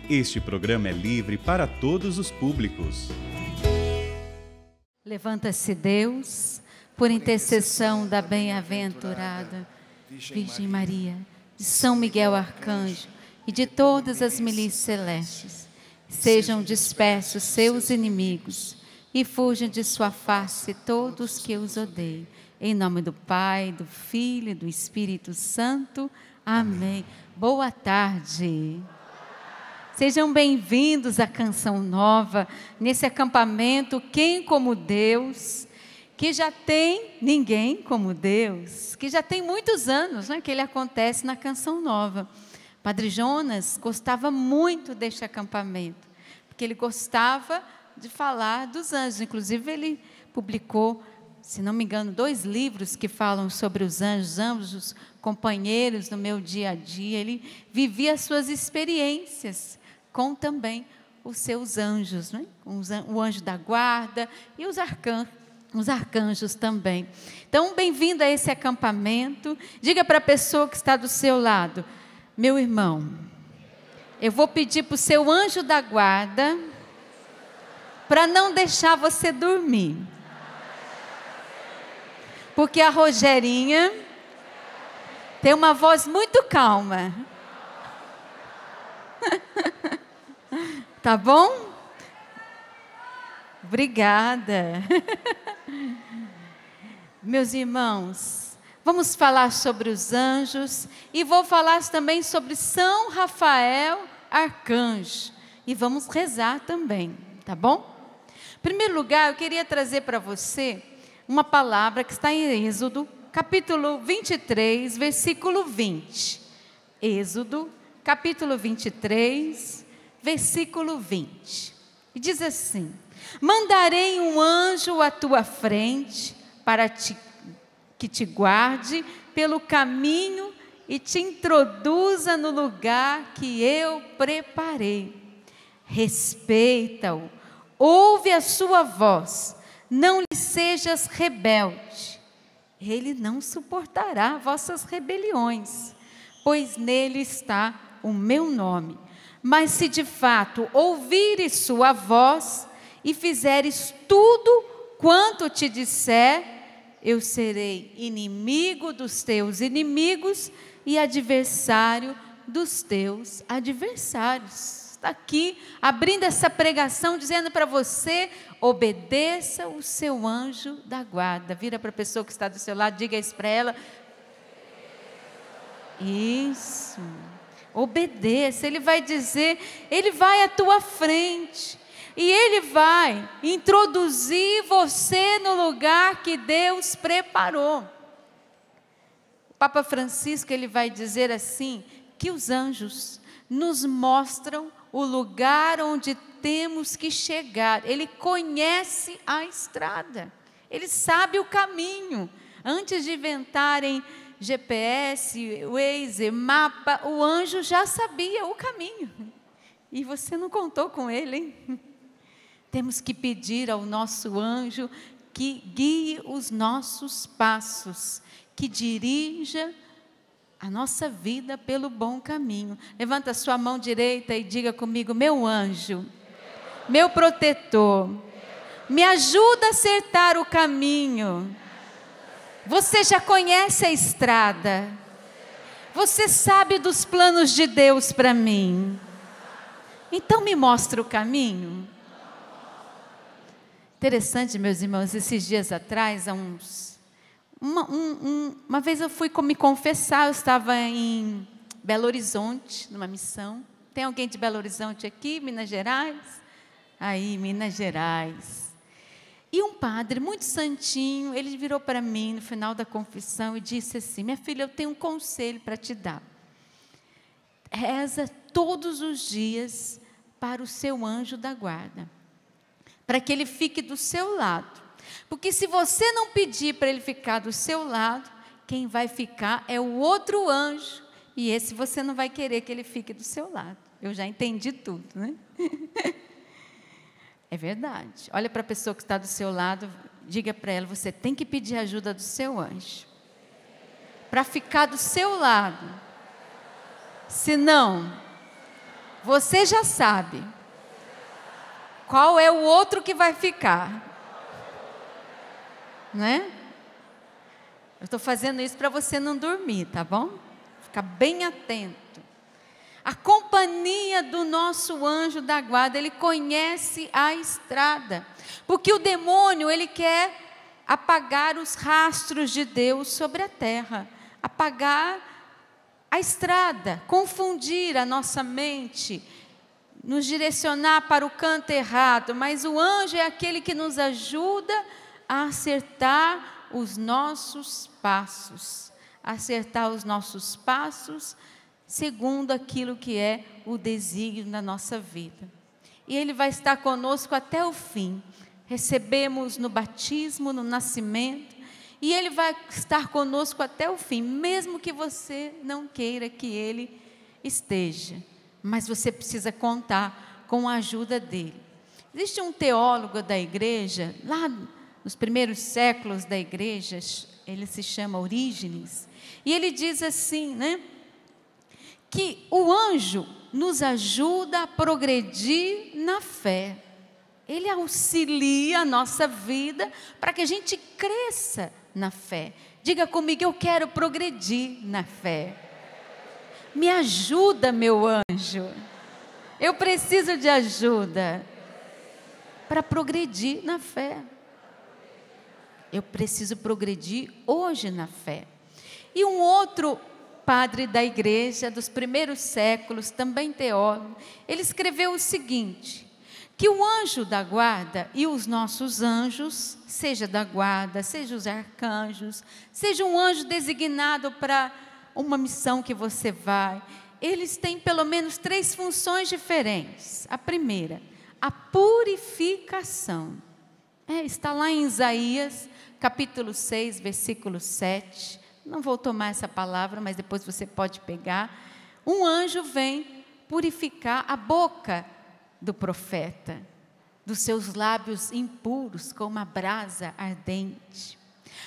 Este programa é livre para todos os públicos. Levanta-se Deus, por intercessão da bem-aventurada Virgem Maria, de São Miguel Arcanjo e de todas as milícias celestes. Sejam dispersos seus inimigos e fujam de sua face todos que os odeiam. Em nome do Pai, do Filho e do Espírito Santo. Amém. Boa tarde. Sejam bem-vindos à Canção Nova, nesse acampamento Quem como Deus, que já tem ninguém como Deus, que já tem muitos anos, né, que ele acontece na Canção Nova. Padre Jonas gostava muito deste acampamento, porque ele gostava de falar dos anjos. Inclusive ele publicou, se não me engano, 2 livros que falam sobre os anjos companheiros no meu dia a dia. Ele vivia as suas experiências com também os seus anjos, né? O anjo da guarda e os arcanjos também. Então, bem-vindo a esse acampamento. Diga para a pessoa que está do seu lado: meu irmão, eu vou pedir para o seu anjo da guarda para não deixar você dormir. Porque a Rogerinha tem uma voz muito calma. Tá bom? Obrigada. Meus irmãos, vamos falar sobre os anjos e vou falar também sobre São Rafael Arcanjo. E vamos rezar também, tá bom? Em primeiro lugar, eu queria trazer para você uma palavra que está em Êxodo, capítulo 23, versículo 20. Êxodo, capítulo 23, versículo 20. E diz assim: mandarei um anjo à tua frente para que te guarde pelo caminho e te introduza no lugar que eu preparei. Respeita-o, ouve a sua voz, não lhe sejas rebelde. Ele não suportará vossas rebeliões, pois nele está o meu nome. Mas se de fato ouvires sua voz e fizeres tudo quanto te disser, eu serei inimigo dos teus inimigos e adversário dos teus adversários. Está aqui abrindo essa pregação, dizendo para você: obedeça o seu anjo da guarda. Vira para a pessoa que está do seu lado, diga isso para ela. Isso. Obedeça. Ele vai dizer, ele vai à tua frente e ele vai introduzir você no lugar que Deus preparou. O Papa Francisco, ele vai dizer assim, que os anjos nos mostram o lugar onde temos que chegar. Ele conhece a estrada, ele sabe o caminho. Antes de inventarem GPS, Waze, mapa, o anjo já sabia o caminho. E você não contou com ele, hein? Temos que pedir ao nosso anjo que guie os nossos passos, que dirija a nossa vida pelo bom caminho. Levanta a sua mão direita e diga comigo: meu anjo, meu protetor, me ajuda a acertar o caminho. Você já conhece a estrada, você sabe dos planos de Deus para mim, então me mostra o caminho. Interessante, meus irmãos, esses dias atrás, uma vez eu fui me confessar. Eu estava em Belo Horizonte, numa missão. Tem alguém de Belo Horizonte aqui, Minas Gerais? Aí, Minas Gerais. E um padre muito santinho, ele virou para mim no final da confissão e disse assim: minha filha, eu tenho um conselho para te dar. Reza todos os dias para o seu anjo da guarda, para que ele fique do seu lado. Porque se você não pedir para ele ficar do seu lado, quem vai ficar é o outro anjo. E esse você não vai querer que ele fique do seu lado. Eu já entendi tudo, né? É verdade. Olha para a pessoa que está do seu lado, diga para ela: você tem que pedir ajuda do seu anjo para ficar do seu lado. Senão, Você já sabe qual é o outro que vai ficar, né? Eu estou fazendo isso para você não dormir, tá bom? Fica bem atento. A companhia do nosso anjo da guarda, ele conhece a estrada, porque o demônio, ele quer apagar os rastros de Deus sobre a terra, apagar a estrada, confundir a nossa mente, nos direcionar para o canto errado, mas o anjo é aquele que nos ajuda a acertar os nossos passos, segundo aquilo que é o desígnio da nossa vida. E ele vai estar conosco até o fim. Recebemos no batismo, no nascimento, e ele vai estar conosco até o fim, mesmo que você não queira que ele esteja, mas você precisa contar com a ajuda dele. Existe um teólogo da igreja, lá nos primeiros séculos da igreja, ele se chama Orígenes, e ele diz assim, né, que o anjo nos ajuda a progredir na fé. Ele auxilia a nossa vida para que a gente cresça na fé. Diga comigo, eu quero progredir na fé. Me ajuda, meu anjo. Eu preciso de ajuda para progredir na fé. Eu preciso progredir hoje na fé. E um outro padre da igreja dos primeiros séculos, também teólogo, ele escreveu o seguinte: que o anjo da guarda e os nossos anjos, seja da guarda, seja os arcanjos, seja um anjo designado para uma missão que você vai, eles têm pelo menos 3 funções diferentes. A primeira, a purificação. Está lá em Isaías, capítulo 6, versículo 7. Não vou tomar essa palavra, mas depois você pode pegar. Um anjo vem purificar a boca do profeta, dos seus lábios impuros, como uma brasa ardente.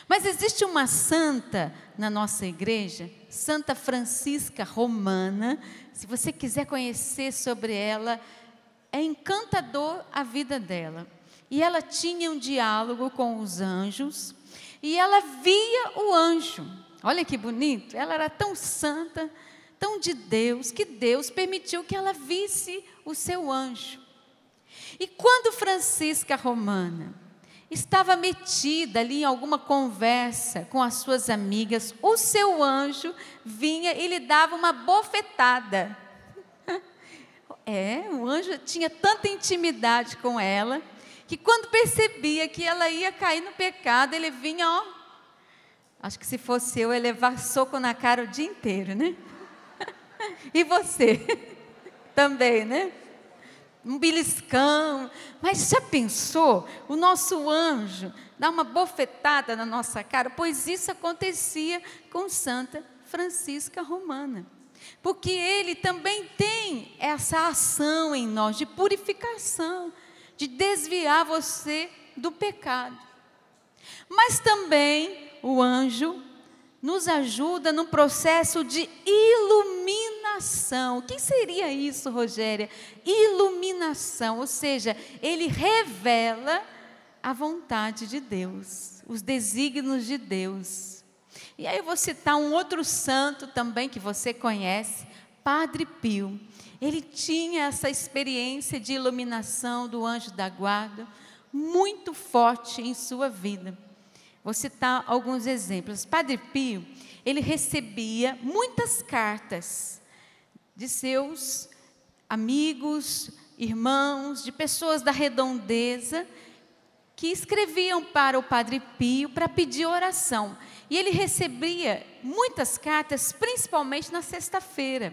Mas existe uma santa na nossa igreja, Santa Francisca Romana. Se você quiser conhecer sobre ela, é encantador a vida dela. E ela tinha um diálogo com os anjos, e ela via o anjo. Olha que bonito, ela era tão santa, tão de Deus, que Deus permitiu que ela visse o seu anjo. E quando Francisca Romana estava metida ali em alguma conversa com as suas amigas, o seu anjo vinha e lhe dava uma bofetada. O anjo tinha tanta intimidade com ela, que quando percebia que ela ia cair no pecado, ele vinha, acho que se fosse eu ia levar soco na cara o dia inteiro, né? E você? Também, né? Um beliscão. Mas já pensou? O nosso anjo dá uma bofetada na nossa cara? Pois isso acontecia com Santa Francisca Romana. Porque ele também tem essa ação em nós de purificação, de desviar você do pecado. Mas também o anjo nos ajuda no processo de iluminação. O que seria isso, Rogéria? Iluminação, ou seja, ele revela a vontade de Deus, os desígnios de Deus. E aí eu vou citar um outro santo também que você conhece, Padre Pio. Ele tinha essa experiência de iluminação do anjo da guarda, muito forte em sua vida. Vou citar alguns exemplos. Padre Pio, ele recebia muitas cartas de seus amigos, irmãos, de pessoas da redondeza, que escreviam para o Padre Pio para pedir oração. E ele recebia muitas cartas, principalmente na sexta-feira,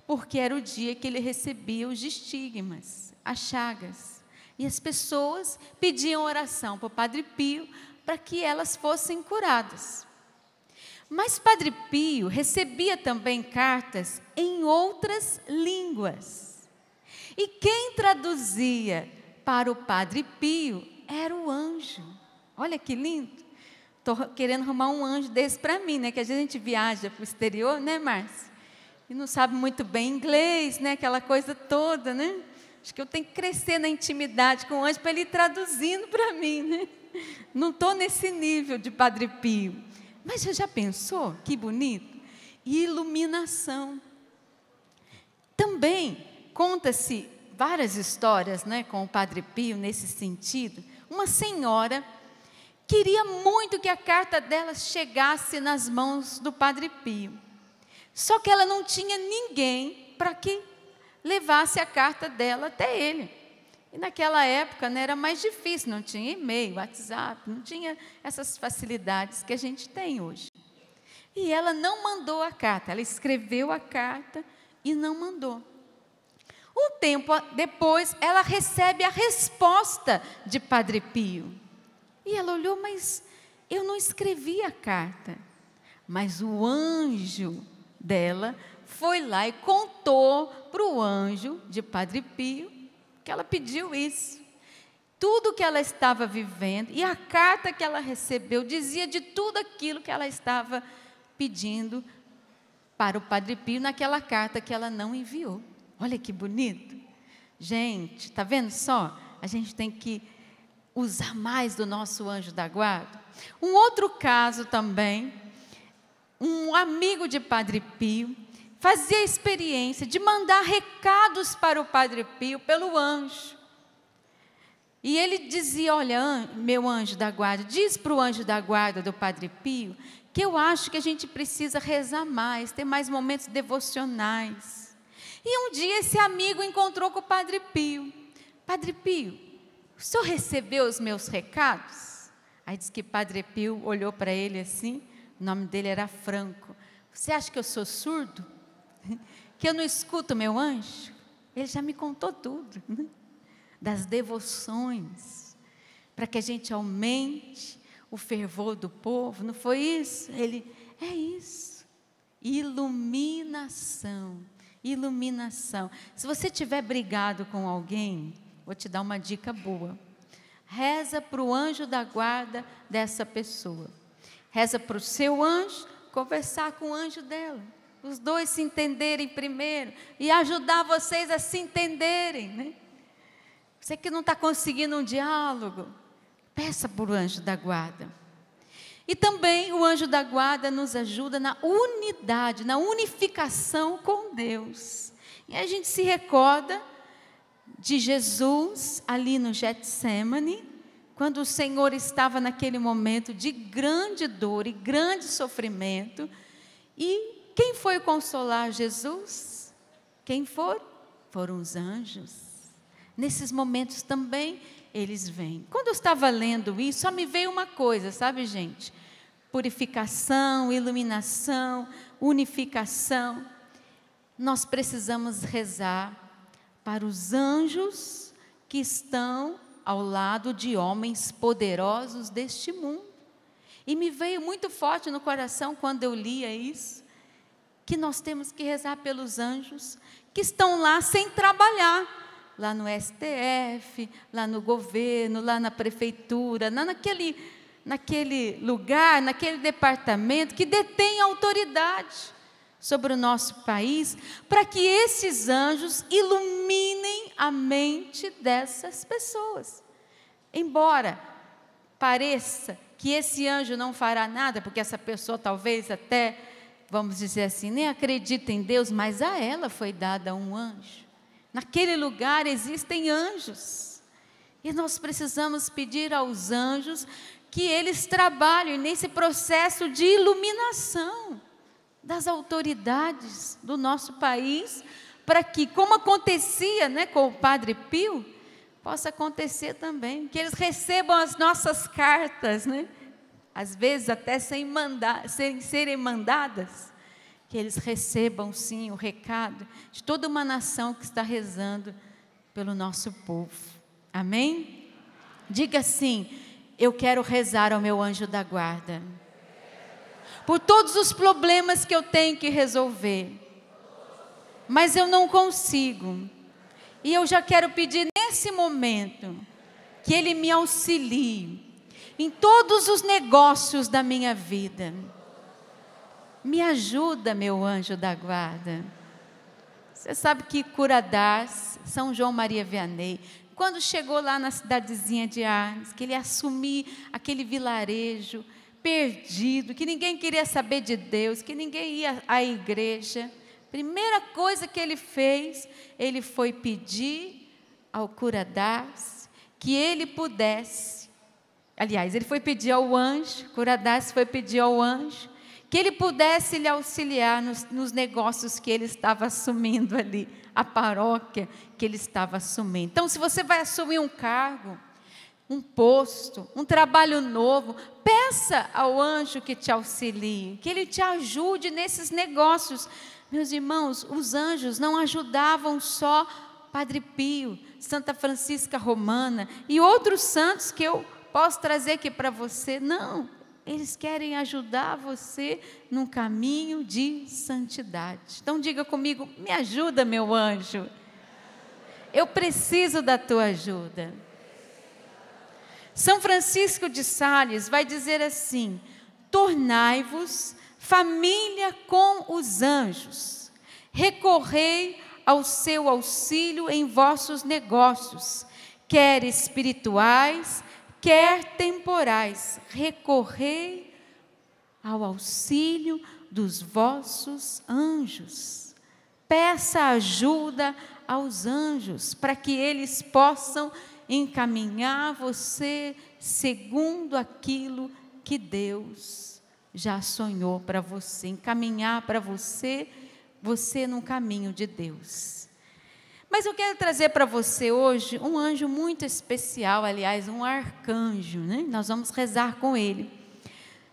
porque era o dia que ele recebia os estigmas, as chagas. E as pessoas pediam oração para o Padre Pio, para que elas fossem curadas. Mas Padre Pio recebia também cartas em outras línguas. E quem traduzia para o Padre Pio era o anjo. Olha que lindo. Estou querendo arrumar um anjo desse para mim, né? Que às vezes a gente viaja para o exterior, né, Márcia? e não sabe muito bem inglês, né? Aquela coisa toda, né? Acho que eu tenho que crescer na intimidade com o anjo para ele ir traduzindo para mim, né? Não estou nesse nível de Padre Pio. Mas você já pensou? Que bonito. Iluminação. Também conta-se várias histórias, né, com o Padre Pio nesse sentido. Uma senhora queria muito que a carta dela chegasse nas mãos do Padre Pio. Só que ela não tinha ninguém para que levasse a carta dela até ele. E naquela época, né, era mais difícil, não tinha e-mail, WhatsApp, não tinha essas facilidades que a gente tem hoje. E ela não mandou a carta, ela escreveu a carta e não mandou. Um tempo depois, ela recebe a resposta de Padre Pio. E ela olhou, mas eu não escrevi a carta. Mas o anjo dela foi lá e contou para o anjo de Padre Pio que ela pediu isso. Tudo que ela estava vivendo e a carta que ela recebeu dizia de tudo aquilo que ela estava pedindo para o Padre Pio naquela carta que ela não enviou. Olha que bonito. Gente, está vendo só? A gente tem que usar mais do nosso anjo da guarda. Um outro caso também, um amigo de Padre Pio fazia a experiência de mandar recados para o Padre Pio pelo anjo. E ele dizia, olha, meu anjo da guarda, diz para o anjo da guarda do Padre Pio que eu acho que a gente precisa rezar mais, ter mais momentos devocionais. E um dia esse amigo encontrou com o Padre Pio. Padre Pio, o senhor recebeu os meus recados? Aí diz que Padre Pio olhou para ele assim, o nome dele era Franco. Você acha que eu sou surdo? Que eu não escuto meu anjo? Ele já me contou tudo, né? Das devoções, para que a gente aumente o fervor do povo, não foi isso? Ele, é isso, iluminação, iluminação. Se você tiver brigado com alguém, vou te dar uma dica boa, reza para o anjo da guarda dessa pessoa, reza para o seu anjo, conversar com o anjo dela, os dois se entenderem primeiro, e ajudar vocês a se entenderem, né? Você que não está conseguindo um diálogo, peça por o anjo da guarda. E também o anjo da guarda nos ajuda na unidade, na unificação com Deus. E a gente se recorda de Jesus ali no Getsêmani, quando o Senhor estava naquele momento de grande dor e grande sofrimento. E quem foi consolar Jesus? Quem foram? Foram os anjos. Nesses momentos também eles vêm. Quando eu estava lendo isso, só me veio uma coisa, sabe, gente? Purificação, iluminação, unificação. Nós precisamos rezar para os anjos que estão ao lado de homens poderosos deste mundo. E me veio muito forte no coração quando eu lia isso, que nós temos que rezar pelos anjos que estão lá sem trabalhar, lá no STF, lá no governo, lá na prefeitura, naquele lugar, naquele departamento que detém autoridade sobre o nosso país, para que esses anjos iluminem a mente dessas pessoas. Embora pareça que esse anjo não fará nada, porque essa pessoa talvez até, vamos dizer assim, nem acredita em Deus, mas a ela foi dada um anjo. Naquele lugar existem anjos, e nós precisamos pedir aos anjos que eles trabalhem nesse processo de iluminação das autoridades do nosso país, para que, como acontecia, né, com o Padre Pio, possa acontecer também, que eles recebam as nossas cartas, né, às vezes até sem serem mandadas, que eles recebam sim o recado de toda uma nação que está rezando pelo nosso povo. Amém? Diga assim: eu quero rezar ao meu anjo da guarda, por todos os problemas que eu tenho que resolver, mas eu não consigo, e eu já quero pedir nesse momento, que Ele me auxilie, em todos os negócios da minha vida. Me ajuda, meu anjo da guarda. Você sabe que Curadás, São João Maria Vianney, quando chegou lá na cidadezinha de Arnes, que ele assumiu aquele vilarejo perdido, que ninguém queria saber de Deus, que ninguém ia à igreja, primeira coisa que ele fez, ele foi pedir ao Curadás que ele pudesse, aliás, ele foi pedir ao anjo, Curadás foi pedir ao anjo, que ele pudesse lhe auxiliar nos negócios que ele estava assumindo ali, a paróquia que ele estava assumindo. Então, se você vai assumir um cargo, um posto, um trabalho novo, peça ao anjo que te auxilie, que ele te ajude nesses negócios. Meus irmãos, os anjos não ajudavam só Padre Pio, Santa Francisca Romana e outros santos que eu posso trazer aqui para você. Não, eles querem ajudar você num caminho de santidade. Então diga comigo, me ajuda, meu anjo. Eu preciso da tua ajuda. São Francisco de Sales vai dizer assim: tornai-vos família com os anjos, recorrei ao seu auxílio em vossos negócios, quer espirituais, quer temporais, recorrei ao auxílio dos vossos anjos. Peça ajuda aos anjos, para que eles possam encaminhar você segundo aquilo que Deus já sonhou para você, encaminhar para você no caminho de Deus. Mas eu quero trazer para você hoje um anjo muito especial, aliás, um arcanjo, né? Nós vamos rezar com ele.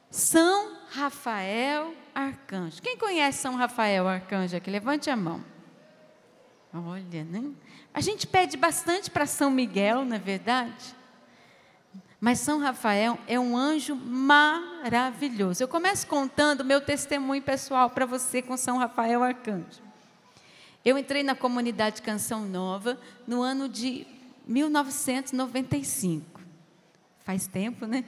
São Rafael Arcanjo. Quem conhece São Rafael Arcanjo aqui? Levante a mão. Olha, né? A gente pede bastante para São Miguel, não é verdade? Mas São Rafael é um anjo maravilhoso. Eu começo contando meu testemunho pessoal para você com São Rafael Arcanjo. Eu entrei na comunidade Canção Nova no ano de 1995. Faz tempo, né?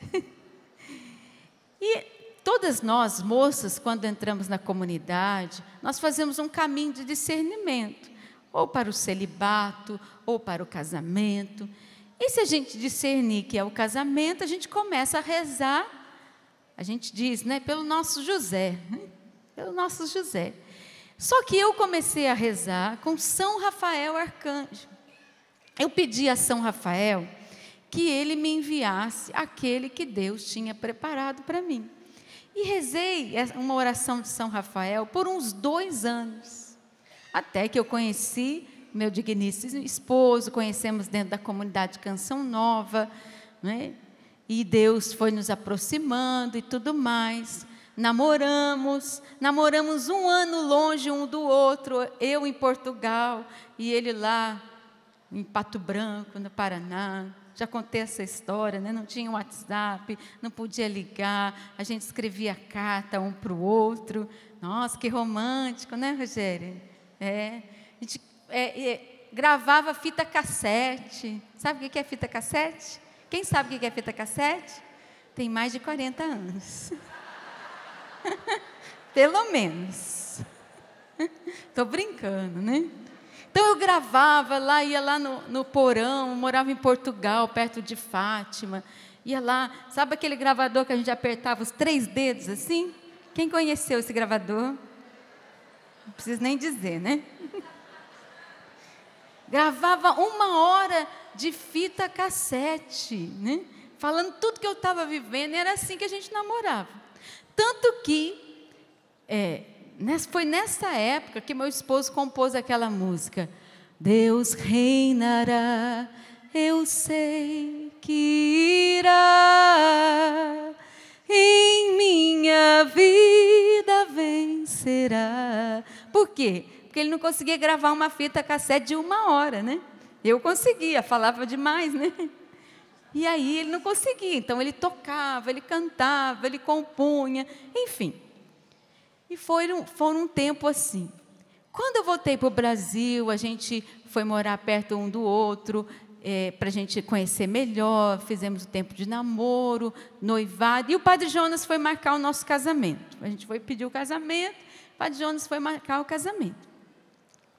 E todas nós, moças, quando entramos na comunidade, nós fazemos um caminho de discernimento, ou para o celibato, ou para o casamento. E se a gente discernir que é o casamento, a gente começa a rezar, a gente diz, né, pelo nosso José, né? Pelo nosso José. Só que eu comecei a rezar com São Rafael Arcanjo. Eu pedi a São Rafael que ele me enviasse aquele que Deus tinha preparado para mim. E rezei uma oração de São Rafael por uns 2 anos, até que eu conheci meu digníssimo esposo, conhecemos dentro da comunidade Canção Nova, né? E Deus foi nos aproximando e tudo mais. Namoramos 1 ano longe um do outro, eu em Portugal e ele lá em Pato Branco, no Paraná. Já contei essa história, né? Não tinha WhatsApp, não podia ligar, a gente escrevia carta um para o outro. Nossa, que romântico, né, Rogério? A gente gravava fita cassete. Sabe o que é fita cassete? Quem sabe o que é fita cassete? Tem mais de 40 anos. Pelo menos. Estou brincando, né? Então eu gravava lá, ia lá no porão, morava em Portugal, perto de Fátima. Ia lá, sabe aquele gravador que a gente apertava os 3 dedos assim? Quem conheceu esse gravador? Não preciso nem dizer, né? Gravava 1 hora de fita cassete, né? Falando tudo que eu estava vivendo, e era assim que a gente namorava. Tanto que foi nessa época que meu esposo compôs aquela música. Deus reinará, eu sei que irá, em minha vida vencerá. Por quê? Porque ele não conseguia gravar uma fita cassete de 1 hora, né? Eu conseguia, falava demais, né? E aí ele não conseguia, então ele tocava, ele cantava, ele compunha, enfim. E foi um tempo assim. Quando eu voltei para o Brasil, a gente foi morar perto um do outro, para a gente conhecer melhor, fizemos o tempo de namoro, noivado, e o Padre Jonas foi marcar o nosso casamento. A gente foi pedir o casamento, o Padre Jonas foi marcar o casamento.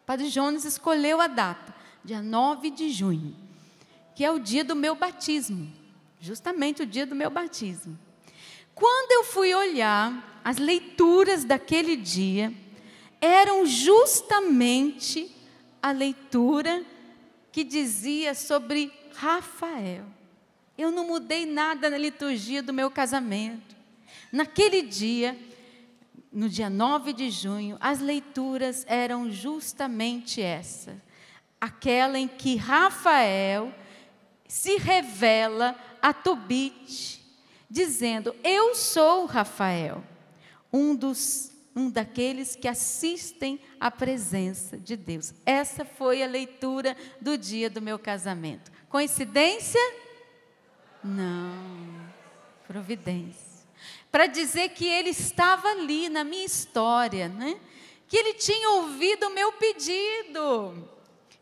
Padre Jonas escolheu a data, dia 9 de junho, que é o dia do meu batismo, justamente o dia do meu batismo. Quando eu fui olhar as leituras daquele dia, eram justamente a leitura que dizia sobre Rafael. Eu não mudei nada na liturgia do meu casamento. Naquele dia, no dia 9 de junho, as leituras eram justamente essa. Aquela em que Rafael se revela a Tobit, dizendo: eu sou Rafael, um daqueles que assistem à presença de Deus. Essa foi a leitura do dia do meu casamento. Coincidência? Não, providência. Para dizer que ele estava ali na minha história, né? Que ele tinha ouvido o meu pedido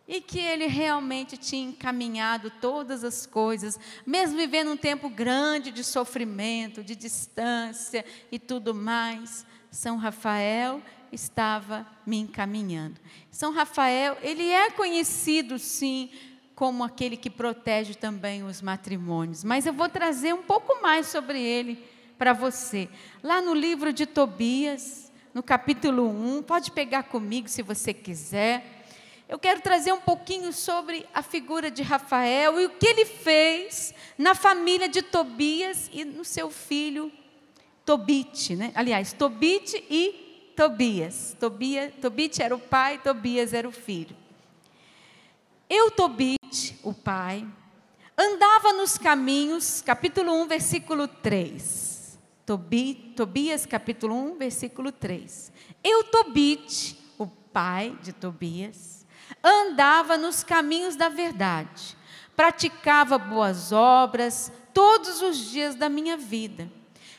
e que ele realmente tinha encaminhado todas as coisas, mesmo vivendo um tempo grande de sofrimento, de distância e tudo mais. São Rafael estava me encaminhando. São Rafael, ele é conhecido sim como aquele que protege também os matrimônios, mas eu vou trazer um pouco mais sobre ele para você. Lá no livro de Tobias, no capítulo 1, pode pegar comigo se você quiser. Eu quero trazer um pouquinho sobre a figura de Rafael e o que ele fez na família de Tobias e no seu filho Tobit, né? Aliás, Tobit e Tobias. Tobit era o pai, Tobias era o filho. Tobit, o pai, andava nos caminhos, capítulo 1, versículo 3. Tobias, capítulo 1, versículo 3. Tobit, o pai de Tobias, andava nos caminhos da verdade, praticava boas obras todos os dias da minha vida.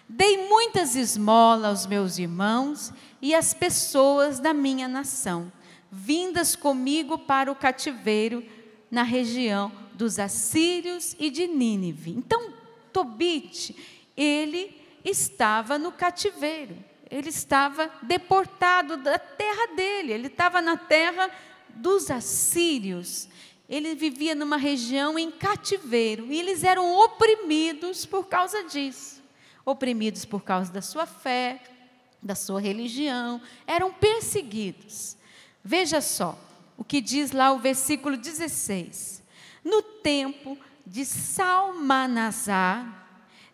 Dei muitas esmolas aos meus irmãos e às pessoas da minha nação, vindas comigo para o cativeiro na região dos assírios e de Nínive. Então, Tobit, ele estava no cativeiro, ele estava deportado da terra dele, ele estava na terra dos assírios. Ele vivia numa região em cativeiro e eles eram oprimidos por causa disso. Oprimidos por causa da sua fé, da sua religião, eram perseguidos. Veja só o que diz lá o versículo 16. No tempo de Salmanasar,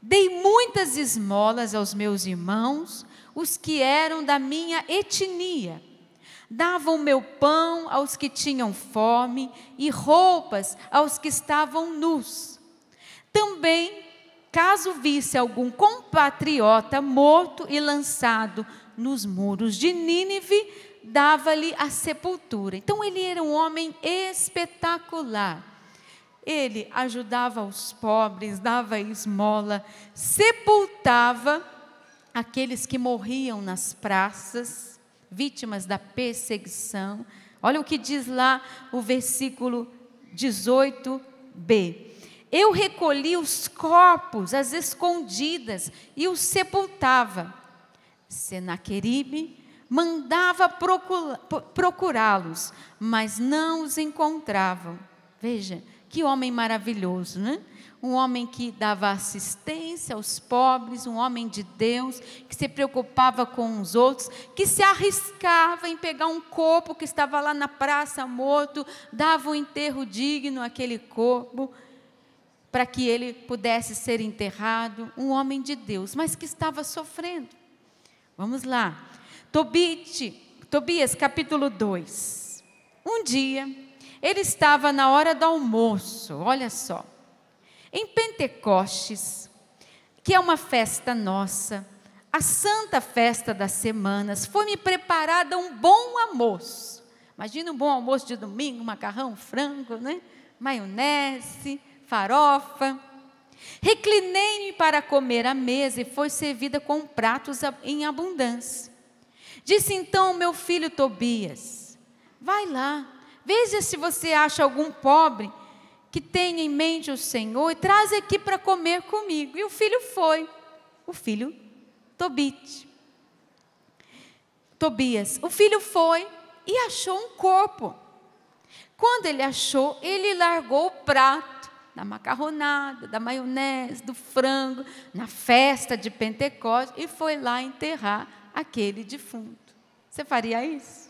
dei muitas esmolas aos meus irmãos, os que eram da minha etnia. Dava o meu pão aos que tinham fome e roupas aos que estavam nus. Também, caso visse algum compatriota morto e lançado nos muros de Nínive, dava-lhe a sepultura. Então ele era um homem espetacular. Ele ajudava os pobres, dava esmola, sepultava aqueles que morriam nas praças, vítimas da perseguição. Olha o que diz lá o versículo 18b. Eu recolhi os corpos às escondidas e os sepultava. Senaqueribe mandava procurá-los, mas não os encontravam. Veja, que homem maravilhoso, né? Um homem que dava assistência aos pobres, um homem de Deus, que se preocupava com os outros, que se arriscava em pegar um corpo que estava lá na praça morto, dava um enterro digno àquele corpo, para que ele pudesse ser enterrado, um homem de Deus, mas que estava sofrendo. Vamos lá. Tobias, capítulo 2. Um dia, ele estava na hora do almoço, olha só, em Pentecostes, que é uma festa nossa, a santa festa das semanas, foi-me preparada um bom almoço. Imagina um bom almoço de domingo, macarrão, frango, né? Maionese, farofa. Reclinei-me para comer à mesa e foi servida com pratos em abundância. Disse então meu filho Tobias: vai lá, veja se você acha algum pobre que tenha em mente o Senhor e traz aqui para comer comigo. E o filho foi, o filho Tobias. O filho foi e achou um corpo. Quando ele achou, ele largou o prato da macarronada, da maionese, do frango, na festa de Pentecostes, e foi lá enterrar aquele defunto. Você faria isso?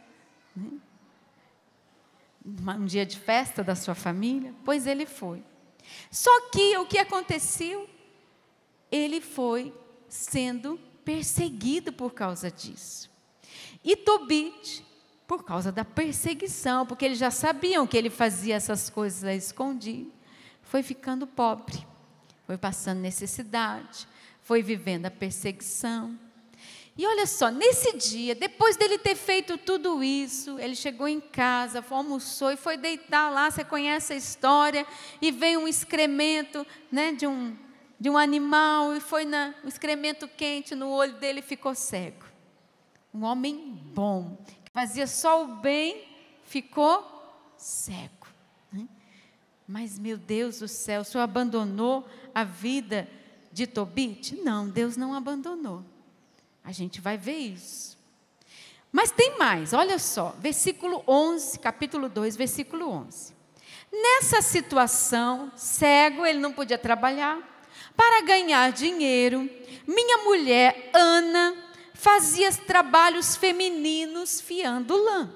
Um dia de festa da sua família? Pois ele foi. Só que o que aconteceu? Ele foi sendo perseguido por causa disso. E Tobit, por causa da perseguição, porque eles já sabiam que ele fazia essas coisas a escondido, foi ficando pobre, foi passando necessidade, foi vivendo a perseguição. E olha só, nesse dia, depois dele ter feito tudo isso, ele chegou em casa, almoçou e foi deitar lá, você conhece a história, e veio um excremento, né, de um animal, e foi um excremento quente no olho dele e ficou cego. Um homem bom, que fazia só o bem, ficou cego. Mas, meu Deus do céu, o Senhor abandonou a vida de Tobit? Não, Deus não abandonou. A gente vai ver isso. Mas tem mais, olha só, versículo 11, capítulo 2, versículo 11. Nessa situação, cego, ele não podia trabalhar. Para ganhar dinheiro, minha mulher, Ana, fazia trabalhos femininos fiando lã.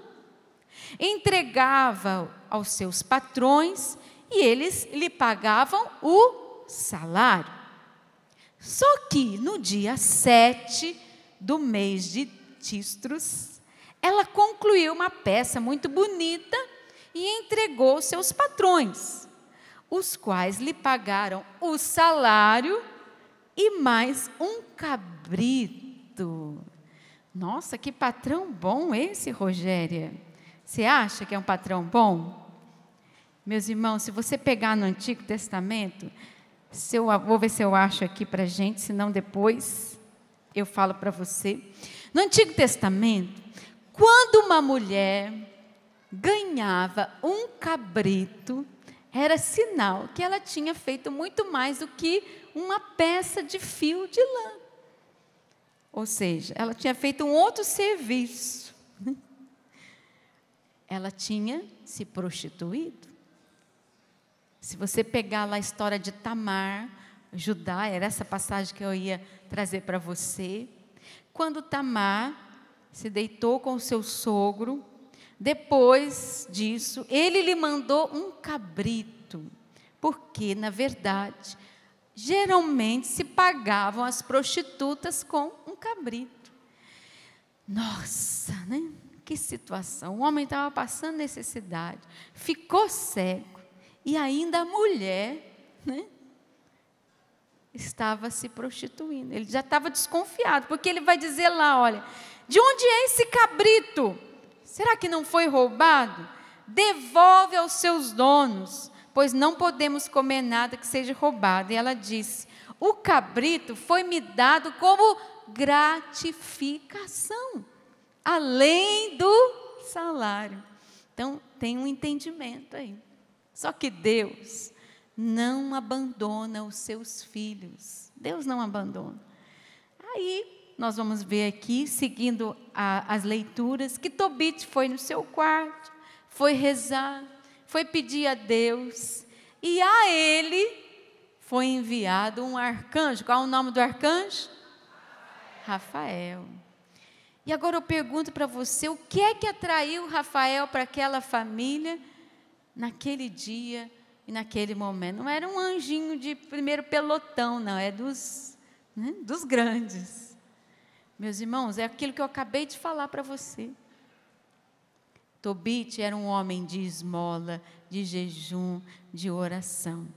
Entregava aos seus patrões e eles lhe pagavam o salário. Só que no dia 7 do mês de Tístros, ela concluiu uma peça muito bonita e entregou aos seus patrões, os quais lhe pagaram o salário e mais um cabrito. Nossa, que patrão bom esse, Rogéria. Você acha que é um patrão bom? Meus irmãos, se você pegar no Antigo Testamento, vou ver se eu acho aqui para a gente, senão depois eu falo para você. No Antigo Testamento, quando uma mulher ganhava um cabrito, era sinal que ela tinha feito muito mais do que uma peça de fio de lã. Ou seja, ela tinha feito um outro serviço. Ela tinha se prostituído. Se você pegar lá a história de Tamar, Judá, era essa passagem que eu ia trazer para você. Quando Tamar se deitou com o seu sogro, depois disso, ele lhe mandou um cabrito, porque, na verdade, geralmente se pagavam as prostitutas com um cabrito. Nossa, né? Que situação! O homem estava passando necessidade, ficou cego, e ainda a mulher, né, estava se prostituindo. Ele já estava desconfiado, porque ele vai dizer lá, olha, de onde é esse cabrito? Será que não foi roubado? Devolve aos seus donos, pois não podemos comer nada que seja roubado. E ela disse, o cabrito foi me dado como gratificação, além do salário. Então, tem um entendimento aí. Só que Deus não abandona os seus filhos. Deus não abandona. Aí, nós vamos ver aqui, seguindo as leituras, que Tobit foi no seu quarto, foi rezar, foi pedir a Deus, e a ele foi enviado um arcanjo. Qual é o nome do arcanjo? Rafael. E agora eu pergunto para você, o que é que atraiu Rafael para aquela família naquele dia e naquele momento? Não era um anjinho de primeiro pelotão, não, é dos grandes. Meus irmãos, é aquilo que eu acabei de falar para você. Tobit era um homem de esmola, de jejum, de oração.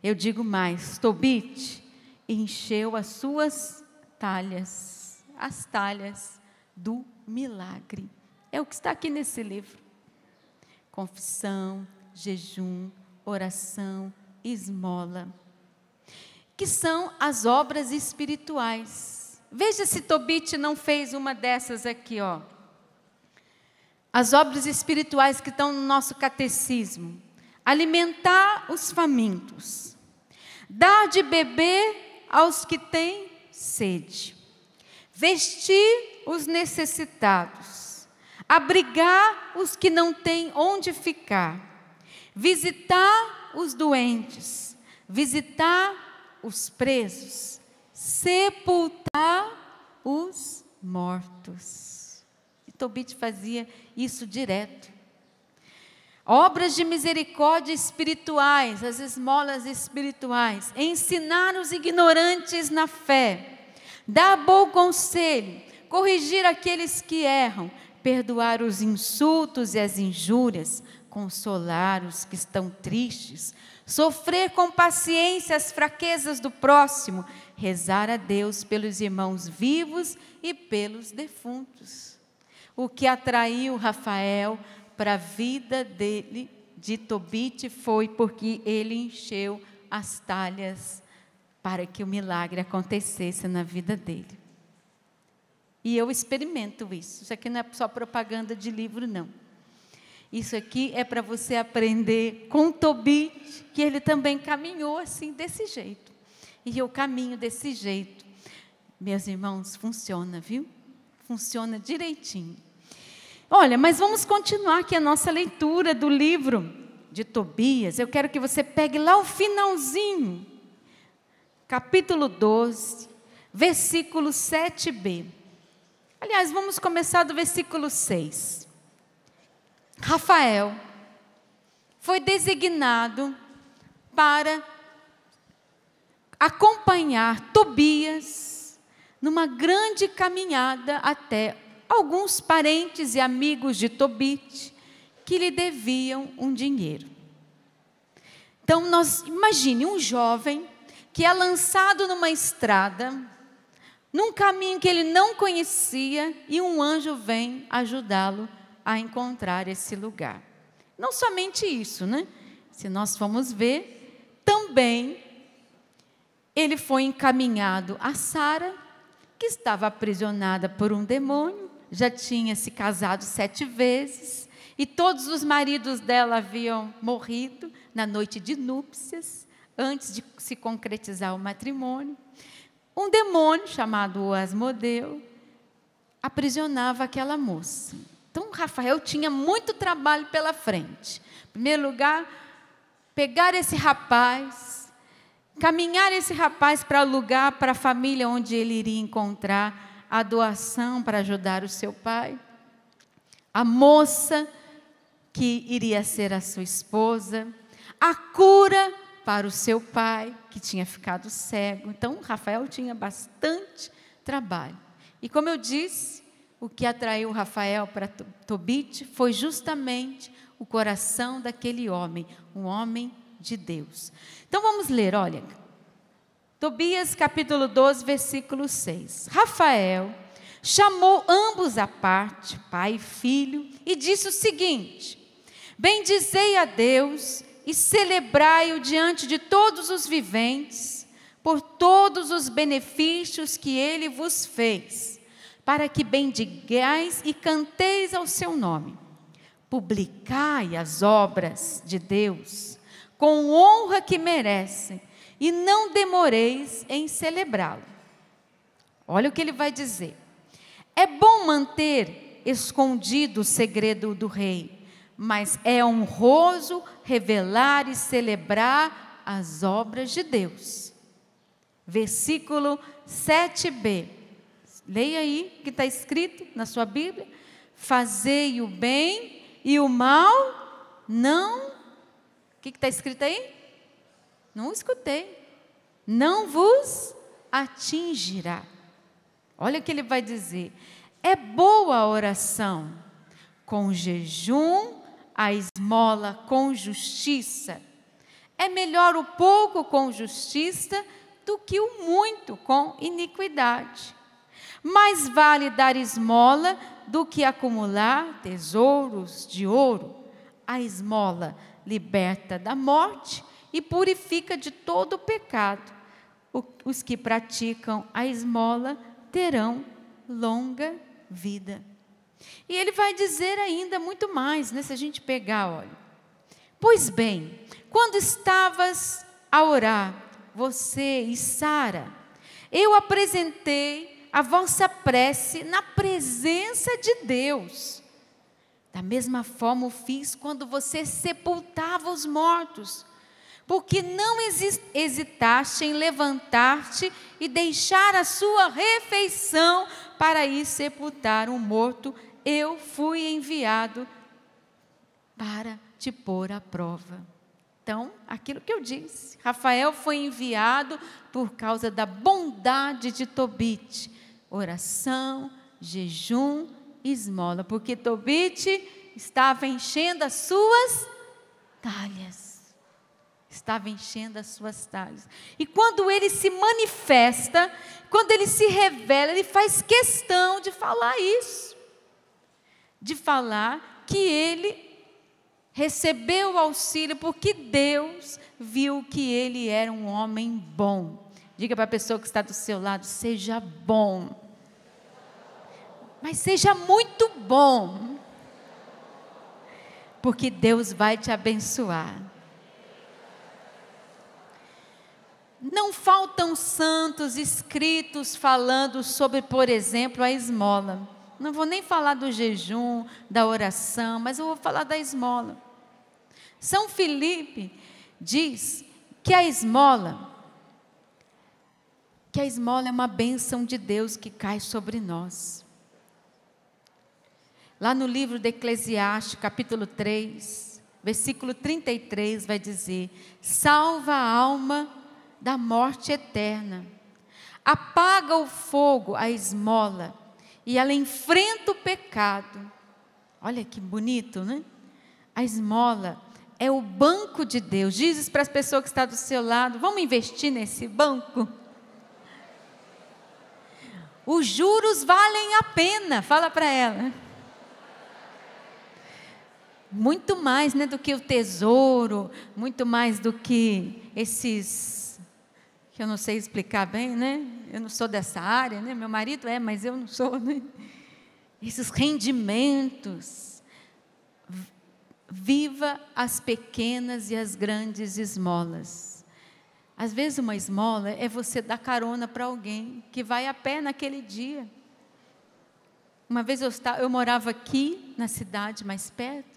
Eu digo mais, Tobit encheu as suas talhas, as talhas do milagre. É o que está aqui nesse livro. Confissão, jejum, oração, esmola, que são as obras espirituais. Veja se Tobit não fez uma dessas aqui, ó. As obras espirituais que estão no nosso catecismo. Alimentar os famintos, dar de beber aos que têm sede, vestir os necessitados, abrigar os que não têm onde ficar, visitar os doentes, visitar os presos, sepultar os mortos. E Tobit fazia isso direto. Obras de misericórdia espirituais, as esmolas espirituais, ensinar os ignorantes na fé, dar bom conselho, corrigir aqueles que erram, perdoar os insultos e as injúrias, consolar os que estão tristes, sofrer com paciência as fraquezas do próximo, rezar a Deus pelos irmãos vivos e pelos defuntos. O que atraiu Rafael para a vida dele, de Tobit, foi porque ele encheu as talhas para que o milagre acontecesse na vida dele. E eu experimento isso. Isso aqui não é só propaganda de livro, não. Isso aqui é para você aprender com Tobit, que ele também caminhou assim, desse jeito. E eu caminho desse jeito. Meus irmãos, funciona, viu? Funciona direitinho. Olha, mas vamos continuar aqui a nossa leitura do livro de Tobias. Eu quero que você pegue lá o finalzinho, capítulo 12, versículo 7b. Aliás, vamos começar do versículo 6. Rafael foi designado para acompanhar Tobias numa grande caminhada até alguns parentes e amigos de Tobit que lhe deviam um dinheiro. Então, imagine um jovem que é lançado numa estrada, num caminho que ele não conhecia, e um anjo vem ajudá-lo a encontrar esse lugar. Não somente isso, né? Se nós formos ver, também ele foi encaminhado a Sara, que estava aprisionada por um demônio, já tinha se casado 7 vezes, e todos os maridos dela haviam morrido na noite de núpcias, antes de se concretizar o matrimônio. Um demônio chamado Asmodeu aprisionava aquela moça. Então, Rafael tinha muito trabalho pela frente. Em primeiro lugar, pegar esse rapaz, caminhar esse rapaz para o lugar, para a família onde ele iria encontrar a doação para ajudar o seu pai, a moça que iria ser a sua esposa, a cura para o seu pai, que tinha ficado cego. Então, Rafael tinha bastante trabalho. E como eu disse, o que atraiu Rafael para Tobit foi justamente o coração daquele homem, um homem de Deus. Então, vamos ler, olha. Tobias, capítulo 12, versículo 6. Rafael chamou ambos à parte, pai e filho, e disse o seguinte: bendizei a Deus e celebrai-o diante de todos os viventes, por todos os benefícios que Ele vos fez, para que bendigais e canteis ao seu nome. Publicai as obras de Deus, com honra que merecem, e não demoreis em celebrá-lo. Olha o que ele vai dizer. É bom manter escondido o segredo do rei, mas é honroso revelar e celebrar as obras de Deus. Versículo 7b. Leia aí o que está escrito na sua Bíblia. Fazei o bem e o mal não... O que está escrito aí? Não escutei. Não vos atingirá. Olha o que ele vai dizer. É boa a oração com jejum, a esmola com justiça. É melhor o pouco com justiça do que o muito com iniquidade. Mais vale dar esmola do que acumular tesouros de ouro. A esmola liberta da morte e purifica de todo o pecado. Os que praticam a esmola terão longa vida. E ele vai dizer ainda muito mais, né? Se a gente pegar, olha. Pois bem, quando estavas a orar, você e Sara, eu apresentei a vossa prece na presença de Deus. Da mesma forma o fiz quando você sepultava os mortos, porque não hesitaste em levantar-te e deixar a sua refeição para ir sepultar um morto. Eu fui enviado para te pôr à prova. Então, aquilo que eu disse, Rafael foi enviado por causa da bondade de Tobit. Oração, jejum, esmola, porque Tobit estava enchendo as suas talhas. Estava enchendo as suas talhas. E quando ele se manifesta, quando ele se revela, ele faz questão de falar isso. De falar que ele recebeu o auxílio porque Deus viu que ele era um homem bom. Diga para a pessoa que está do seu lado, seja bom. Mas seja muito bom. Porque Deus vai te abençoar. Não faltam santos escritos falando sobre, por exemplo, a esmola. Não vou nem falar do jejum, da oração, mas eu vou falar da esmola. São Filipe diz que a esmola é uma bênção de Deus que cai sobre nós. Lá no livro de Eclesiastes, capítulo 3, versículo 33, vai dizer: salva a alma da morte eterna, apaga o fogo, a esmola, e ela enfrenta o pecado. Olha que bonito, né? A esmola é o banco de Deus. Diz para as pessoas que estão do seu lado: vamos investir nesse banco? Os juros valem a pena, fala para ela. Muito mais, né, do que o tesouro, muito mais do que esses, que eu não sei explicar bem, né? Eu não sou dessa área, né? Meu marido é, mas eu não sou, né? Esses rendimentos. Viva as pequenas e as grandes esmolas. Às vezes uma esmola é você dar carona para alguém que vai a pé naquele dia. Uma vez eu morava aqui na cidade mais perto.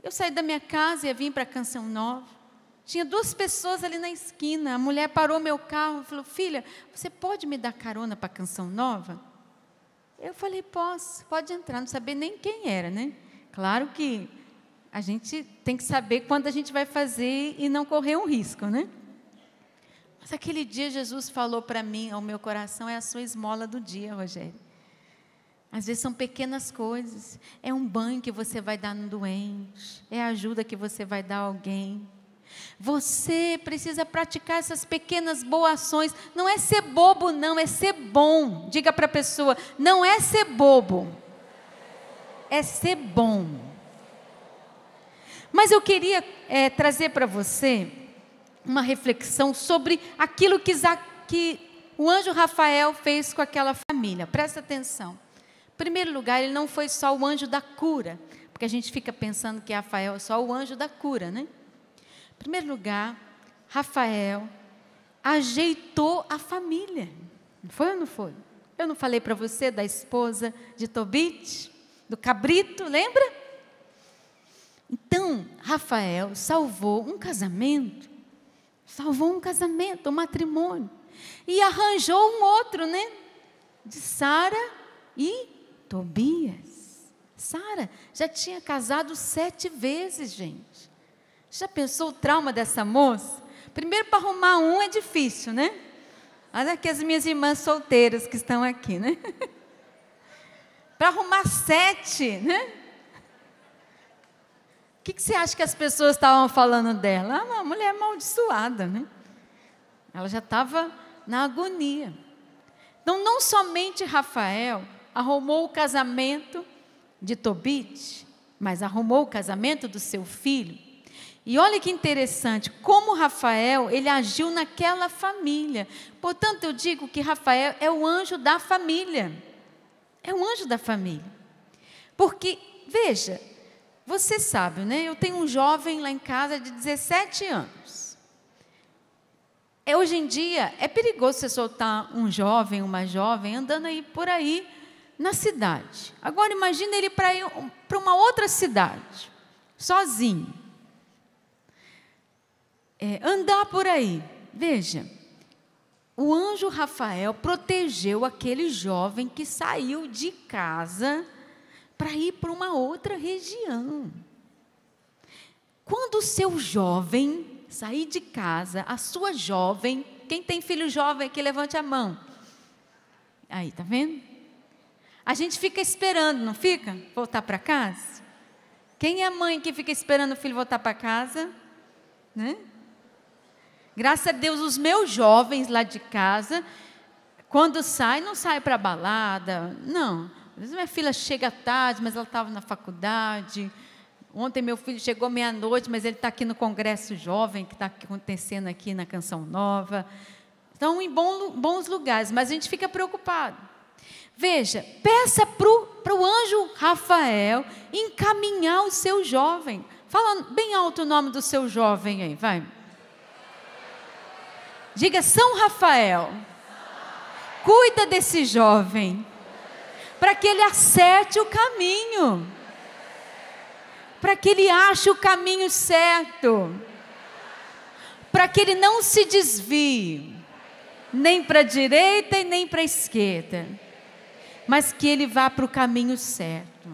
Eu saí da minha casa e vim para a Canção Nova. Tinha 2 pessoas ali na esquina. A mulher parou meu carro e falou: filha, você pode me dar carona para a Canção Nova? Eu falei: posso, pode entrar. Não sabia nem quem era, né? Claro que a gente tem que saber quando a gente vai fazer e não correr um risco, né? Mas aquele dia Jesus falou para mim, ao meu coração: é a sua esmola do dia, Rogério. Às vezes são pequenas coisas. É um banho que você vai dar no doente, é a ajuda que você vai dar a alguém. Você precisa praticar essas pequenas boas ações. Não é ser bobo, não, é ser bom. Diga para a pessoa: não é ser bobo, é ser bom. Mas eu queria trazer para você uma reflexão sobre aquilo que o anjo Rafael fez com aquela família. Presta atenção. Em primeiro lugar, ele não foi só o anjo da cura, porque a gente fica pensando que Rafael é só o anjo da cura, né? Em primeiro lugar, Rafael ajeitou a família. Não foi ou não foi? Eu não falei para você da esposa de Tobit, do cabrito, lembra? Então, Rafael salvou um casamento, um matrimônio, e arranjou um outro, né? De Sara e Tobias. Sara já tinha casado 7 vezes, gente. Já pensou o trauma dessa moça? Primeiro, para arrumar um é difícil, né? Olha aqui as minhas irmãs solteiras que estão aqui, né? Para arrumar 7, né? O que você acha que as pessoas estavam falando dela? Uma mulher amaldiçoada, né? Ela já estava na agonia. Então, não somente Rafael arrumou o casamento de Tobit, mas arrumou o casamento do seu filho. E olha que interessante, como Rafael, ele agiu naquela família. Portanto, eu digo que Rafael é o anjo da família. É o anjo da família. Porque, veja, você sabe, né? Eu tenho um jovem lá em casa de 17 anos. Hoje em dia, é perigoso você soltar um jovem, uma jovem, andando aí por aí, na cidade. Agora imagina ele para ir para uma outra cidade, sozinho. Andar por aí. Veja, o anjo Rafael protegeu aquele jovem que saiu de casa para ir para uma outra região. Quando o seu jovem sair de casa, a sua jovem, quem tem filho jovem aqui, levante a mão. Aí, tá vendo? A gente fica esperando, não fica? Voltar para casa? Quem é a mãe que fica esperando o filho voltar para casa? Né? Graças a Deus, os meus jovens lá de casa, quando saem, não saem para balada, não. Às vezes minha filha chega tarde, mas ela estava na faculdade. Ontem meu filho chegou meia-noite, mas ele está aqui no Congresso Jovem, que está acontecendo aqui na Canção Nova. Estão em bons lugares, mas a gente fica preocupado. Veja, peça para o anjo Rafael encaminhar o seu jovem. Fala bem alto o nome do seu jovem aí, vai. Diga, São Rafael, cuida desse jovem, para que ele acerte o caminho, para que ele ache o caminho certo, para que ele não se desvie, nem para a direita e nem para a esquerda, mas que ele vá para o caminho certo.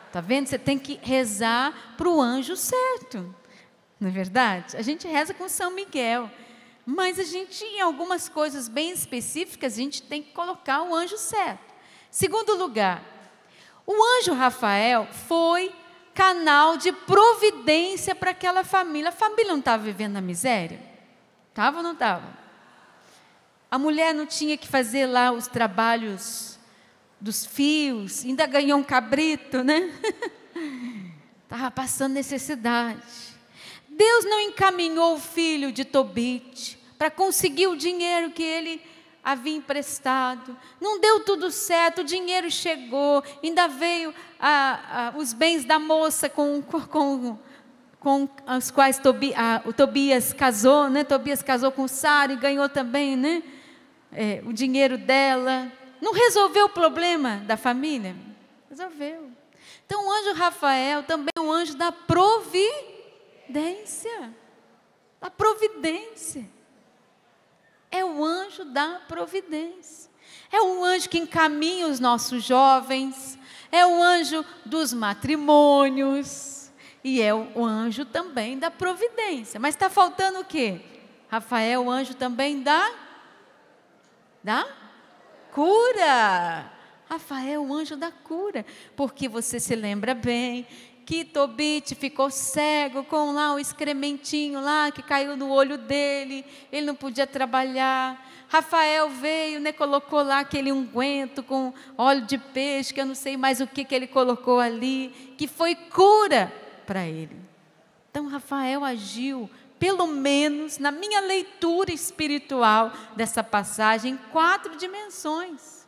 Está vendo? Você tem que rezar para o anjo certo, não é verdade? A gente reza com São Miguel, mas a gente, em algumas coisas bem específicas, a gente tem que colocar o anjo certo. Segundo lugar, o anjo Rafael foi canal de providência para aquela família. A família não estava vivendo na miséria? Estava ou não estava? A mulher não tinha que fazer lá os trabalhos dos fios, ainda ganhou um cabrito, né? Estava passando necessidade. Deus não encaminhou o filho de Tobit para conseguir o dinheiro que ele havia emprestado. Não deu tudo certo, o dinheiro chegou, ainda veio os bens da moça com os quais o Tobias casou, né? Tobias casou com Sara e ganhou também, né? O dinheiro dela. Não resolveu o problema da família? Resolveu. Então o anjo Rafael também é um anjo da providência. Da providência. É o anjo da providência. É o anjo que encaminha os nossos jovens. É o anjo dos matrimônios. E é o anjo também da providência. Mas está faltando o quê? Rafael, o anjo também da cura. Rafael, o anjo da cura. Porque você se lembra bem que Tobit ficou cego com lá o excrementinho lá que caiu no olho dele, ele não podia trabalhar. Rafael veio, né, colocou lá aquele unguento com óleo de peixe, que eu não sei mais o que ele colocou ali, que foi cura para ele. Então Rafael agiu, pelo menos na minha leitura espiritual dessa passagem, em 4 dimensões.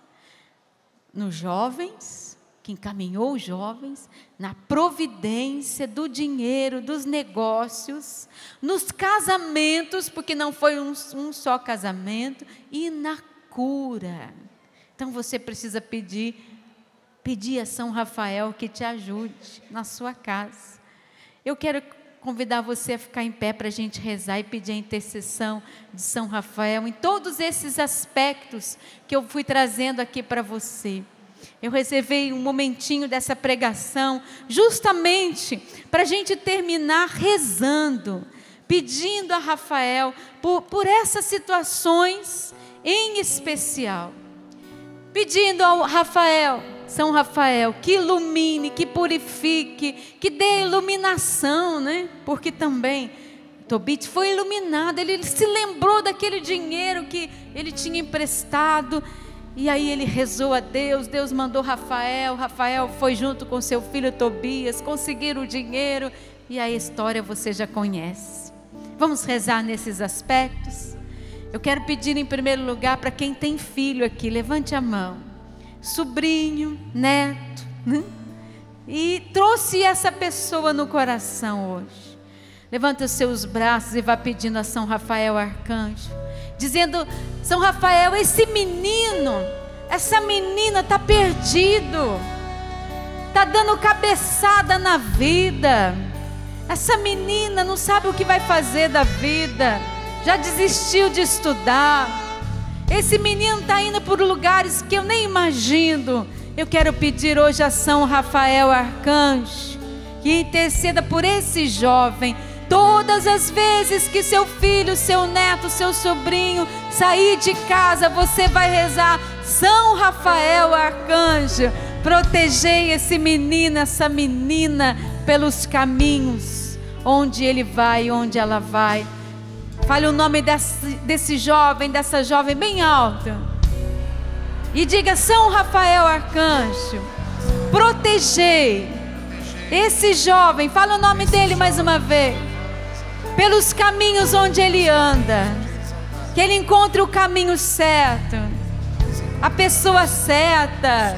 Nos jovens, que encaminhou os jovens, na providência do dinheiro, dos negócios, nos casamentos, porque não foi um só casamento, e na cura. Então você precisa pedir a São Rafael que te ajude na sua casa. Eu quero convidar você a ficar em pé para a gente rezar e pedir a intercessão de São Rafael em todos esses aspectos que eu fui trazendo aqui para você. Eu reservei um momentinho dessa pregação justamente para a gente terminar rezando, pedindo a Rafael por essas situações em especial. Pedindo ao Rafael, São Rafael, que ilumine, que purifique, que dê iluminação, né? Porque também Tobit foi iluminado, ele se lembrou daquele dinheiro que ele tinha emprestado. E aí ele rezou a Deus, Deus mandou Rafael foi junto com seu filho Tobias, conseguiram o dinheiro, e a história você já conhece. Vamos rezar nesses aspectos? Eu quero pedir em primeiro lugar para quem tem filho aqui, levante a mão, sobrinho, neto, né? E trouxe essa pessoa no coração hoje. Levanta os seus braços e vá pedindo a São Rafael Arcanjo, dizendo: São Rafael, esse menino Essa menina está perdido, está dando cabeçada na vida. Essa menina não sabe o que vai fazer da vida, já desistiu de estudar. Esse menino está indo por lugares que eu nem imagino. Eu quero pedir hoje a São Rafael Arcanjo que interceda por esse jovem. Todas as vezes que seu filho, seu neto, seu sobrinho sair de casa, você vai rezar: São Rafael Arcanjo, protegei esse menino, essa menina pelos caminhos onde ele vai, onde ela vai. Fale o nome desse jovem, dessa jovem bem alto e diga: São Rafael Arcanjo, protegei esse jovem. Fala o nome dele mais uma vez. Pelos caminhos onde ele anda, que ele encontre o caminho certo, a pessoa certa.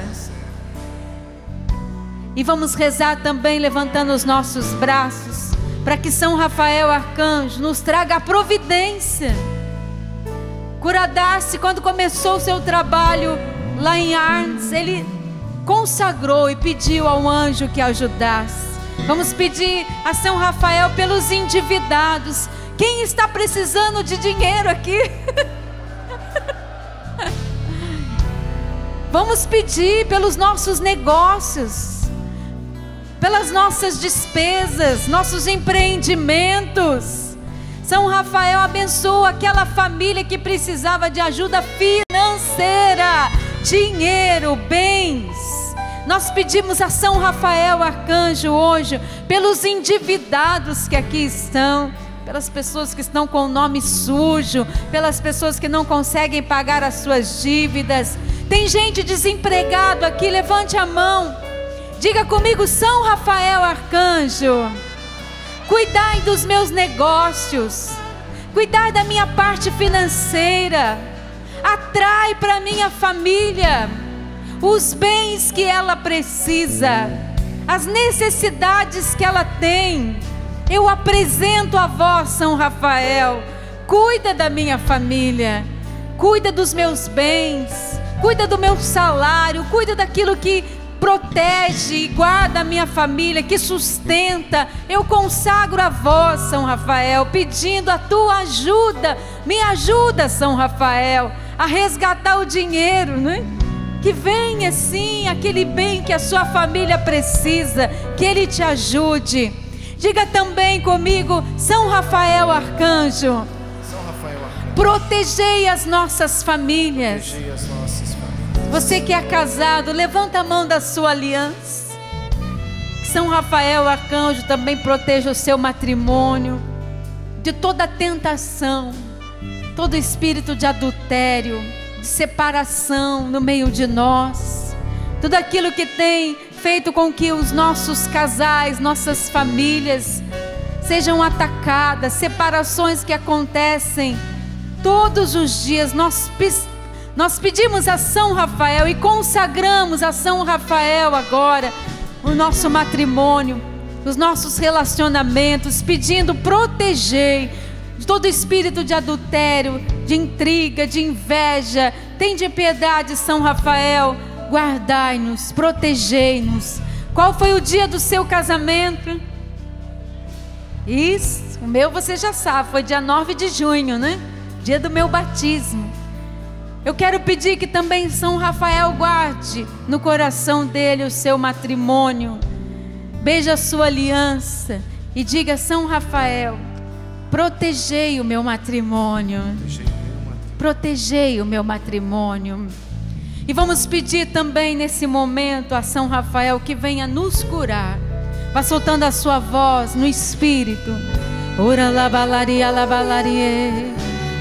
E vamos rezar também levantando os nossos braços, para que São Rafael Arcanjo nos traga a providência. Kuradasi, quando começou o seu trabalho lá em Arns, ele consagrou e pediu ao anjo que ajudasse. Vamos pedir a São Rafael pelos endividados. Quem está precisando de dinheiro aqui? Vamos pedir pelos nossos negócios, pelas nossas despesas, nossos empreendimentos. São Rafael abençoa aquela família que precisava de ajuda financeira, dinheiro, bens. Nós pedimos a São Rafael Arcanjo hoje pelos endividados que aqui estão, pelas pessoas que estão com o nome sujo, pelas pessoas que não conseguem pagar as suas dívidas. Tem gente desempregado aqui, levante a mão. Diga comigo: São Rafael Arcanjo, cuidai dos meus negócios, cuidai da minha parte financeira, atrai para minha família os bens que ela precisa, as necessidades que ela tem. Eu apresento a vós, São Rafael. Cuida da minha família, cuida dos meus bens, cuida do meu salário, cuida daquilo que protege e guarda a minha família, que sustenta. Eu consagro a vós, São Rafael, pedindo a tua ajuda. Me ajuda, São Rafael, a resgatar o dinheiro, né? Que venha sim aquele bem que a sua família precisa, que ele te ajude. Diga também comigo: São Rafael Arcanjo, protegei as nossas famílias. Você que é casado, levanta a mão da sua aliança. Que São Rafael Arcanjo também proteja o seu matrimônio de toda tentação, todo espírito de adultério, de separação no meio de nós, tudo aquilo que tem feito com que os nossos casais, nossas famílias sejam atacadas, separações que acontecem todos os dias. Nós pedimos a São Rafael e consagramos a São Rafael agora o nosso matrimônio, os nossos relacionamentos, pedindo: protegei de todo espírito de adultério, de intriga, de inveja. Tende piedade, São Rafael, guardai-nos, protegei-nos. Qual foi o dia do seu casamento? Isso, o meu você já sabe, foi dia 9 de junho, né? Dia do meu batismo. Eu quero pedir que também São Rafael guarde no coração dele o seu matrimônio. Beije a sua aliança e diga: São Rafael, protegei o meu matrimônio. Protegei o meu matrimônio. E vamos pedir também nesse momento a São Rafael que venha nos curar. Vá soltando a sua voz no Espírito. Ora labalaria labalarie.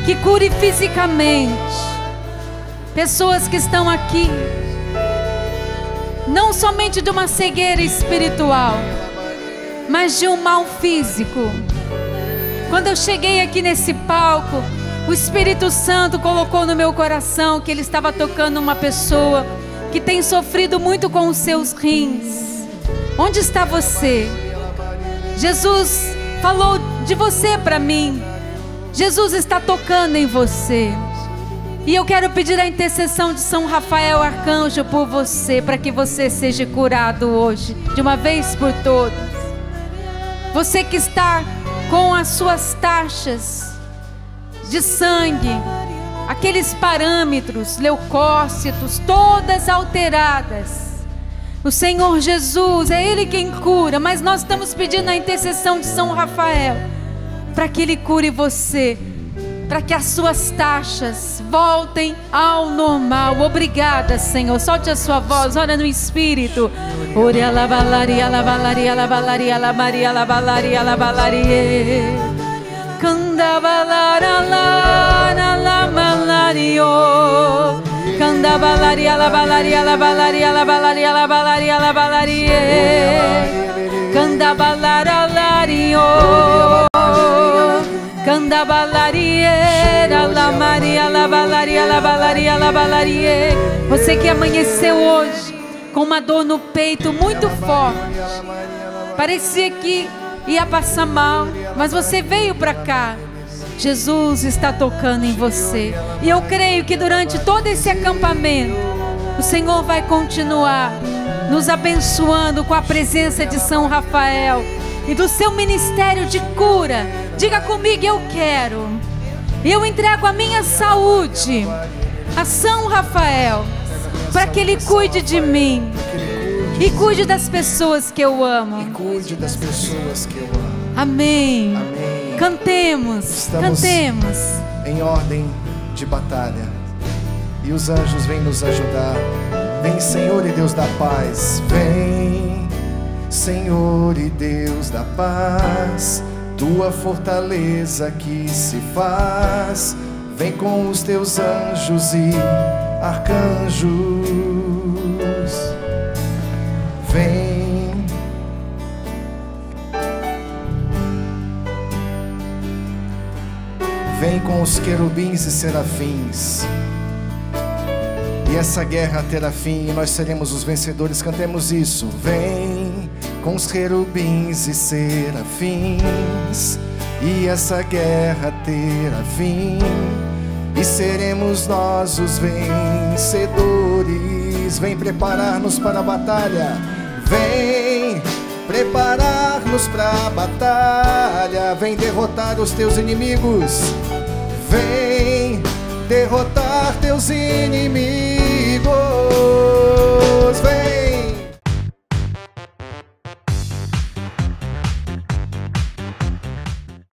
Que cure fisicamente pessoas que estão aqui, não somente de uma cegueira espiritual, mas de um mal físico. Quando eu cheguei aqui nesse palco, o Espírito Santo colocou no meu coração que ele estava tocando uma pessoa que tem sofrido muito com os seus rins. Onde está você? Jesus falou de você para mim. Jesus está tocando em você. E eu quero pedir a intercessão de São Rafael Arcanjo por você, para que você seja curado hoje, de uma vez por todas. Você que está com as suas taxas de sangue, aqueles parâmetros, leucócitos, todas alteradas. O Senhor Jesus, é Ele quem cura, mas nós estamos pedindo a intercessão de São Rafael, para que Ele cure você, para que as suas taxas voltem ao normal. Obrigada, Senhor. Solte a sua voz, ora no Espírito. Ore a lavalaria, lavalaria, lavalaria, lavaria, lavalaria, lavaria. Candabalara, lara, lavalario. Candabalaria, lavalaria, lavalaria, lavalaria, lavalaria, lavaria. Candabalara, lario. Candabalariera, la Maria, lavalaria, lavalaria, lavaria. Você que amanheceu hoje com uma dor no peito muito forte, parecia que ia passar mal, mas você veio para cá. Jesus está tocando em você, e eu creio que durante todo esse acampamento o Senhor vai continuar nos abençoando com a presença de São Rafael e do seu ministério de cura. Diga comigo: eu quero. Eu entrego a minha saúde a São Rafael, para que Ele cuide de mim e cuide das pessoas que eu amo. Amém. Amém. Cantemos, cantemos. Em ordem de batalha, e os anjos vêm nos ajudar. Vem, Senhor e Deus da paz. Vem, Senhor e Deus da paz. Tua fortaleza que se faz. Vem com os teus anjos e arcanjos. Vem. Vem com os querubins e serafins. E essa guerra terá fim e nós seremos os vencedores. Cantemos isso. Vem com os querubins e serafins, e essa guerra terá fim, e seremos nós os vencedores. Vem preparar-nos para a batalha. Vem preparar-nos para a batalha. Vem derrotar os teus inimigos. Vem derrotar teus inimigos.